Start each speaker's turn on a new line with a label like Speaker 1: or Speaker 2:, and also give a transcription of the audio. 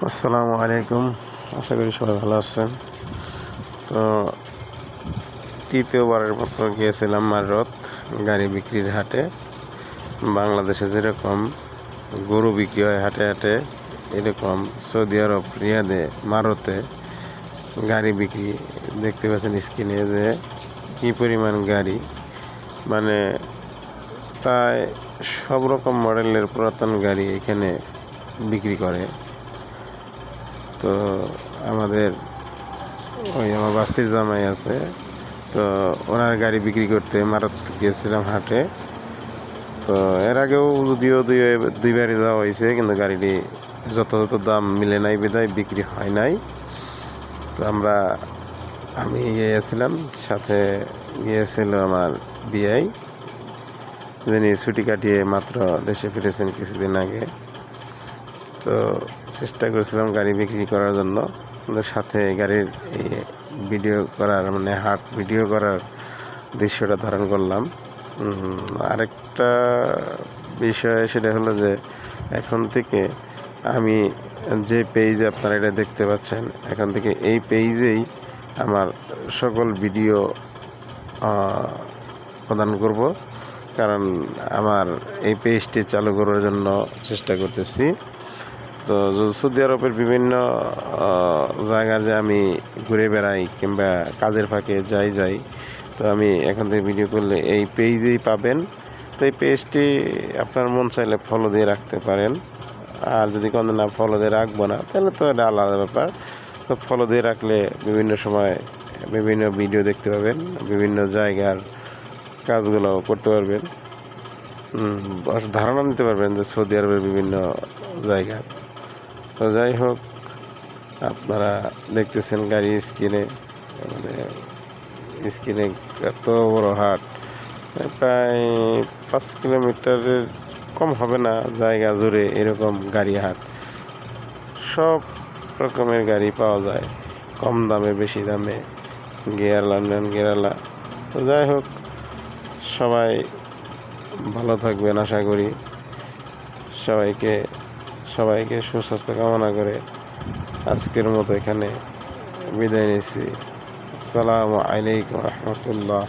Speaker 1: আসসালামু আলাইকুম। আশা করি সবাই ভালো আছেন। তো তৃতীয়বারের মতো গিয়েছিলাম মারত গাড়ি বিক্রির হাটে। বাংলাদেশে যেরকম গরু বিক্রি হয় হাটে হাটে, এরকম সৌদি আরব রিয়াদে মারতে গাড়ি বিক্রি দেখতে পাচ্ছেন স্ক্রিনে, যে কী পরিমাণ গাড়ি, মানে প্রায় সব রকম মডেলের পুরাতন গাড়ি এখানে বিক্রি করে। তো আমার বাস্তির জামাই আছে, তো ওনার গাড়ি বিক্রি করতে মারত গিয়েছিলাম হাটে। তো এর আগেও যদিও দুইবারই যাওয়া হয়েছে, কিন্তু গাড়িটি যথাযথ দাম মিলে নাই বিধায় বিক্রি হয় নাই। তো আমি গিয়েছিলাম, সাথে গিয়েছিল আমার বিআই, যিনি ছুটি কাটিয়ে মাত্র দেশে ফিরেছেন কিছুদিন আগে। তো চেষ্টা করেছিলাম গাড়ি বিক্রি করার জন্য, কিন্তু সাথে গাড়ির এই ভিডিও করার, মানে হাট ভিডিও করার দৃশ্যটা ধারণ করলাম। আরেকটা বিষয় সেটা হলো যে, এখন থেকে আমি যে পেজে আপনারা এটা দেখতে পাচ্ছেন, এখন থেকে এই পেজেই আমার সকল ভিডিও প্রদান করব, কারণ আমার এই পেজটি চালু করার জন্য চেষ্টা করতেছি। তো সৌদি আরবের বিভিন্ন জায়গায় যে আমি ঘুরে বেড়াই কিংবা কাজের ফাঁকে যাই, তো আমি এখান থেকে ভিডিও করলে এই পেজেই পাবেন। তো এই পেজটি আপনার মন চাইলে ফলো দিয়ে রাখতে পারেন, আর যদি কোনো না ফলো দিয়ে রাখবো না, তাহলে তো এটা আলাদা ব্যাপার। তো ফলো দিয়ে রাখলে বিভিন্ন সময় বিভিন্ন ভিডিও দেখতে পাবেন, বিভিন্ন জায়গার কাজগুলো করতে পারবেন, ধারণা নিতে পারবেন যে সৌদি আরবের বিভিন্ন জায়গা। তো যাই হোক, আপনারা দেখতেছেন গাড়ি স্ক্রিনে এত বড় হাট, প্রায় 5 কিলোমিটারের কম হবে না জায়গা জুড়ে এরকম গাড়ি হাট। সব রকমের গাড়ি পাওয়া যায়, কম দামে বেশি দামে, গিয়ারলা নন গিয়ারলা। তো যাই হোক, সবাই ভালো থাকবেন আশা করি। সবাইকে সুস্বাস্থ্য কামনা করে আজকের মতো এখানে বিদায় নিচ্ছি। আসসালামু আলাইকুম রহমতুল্লাহ।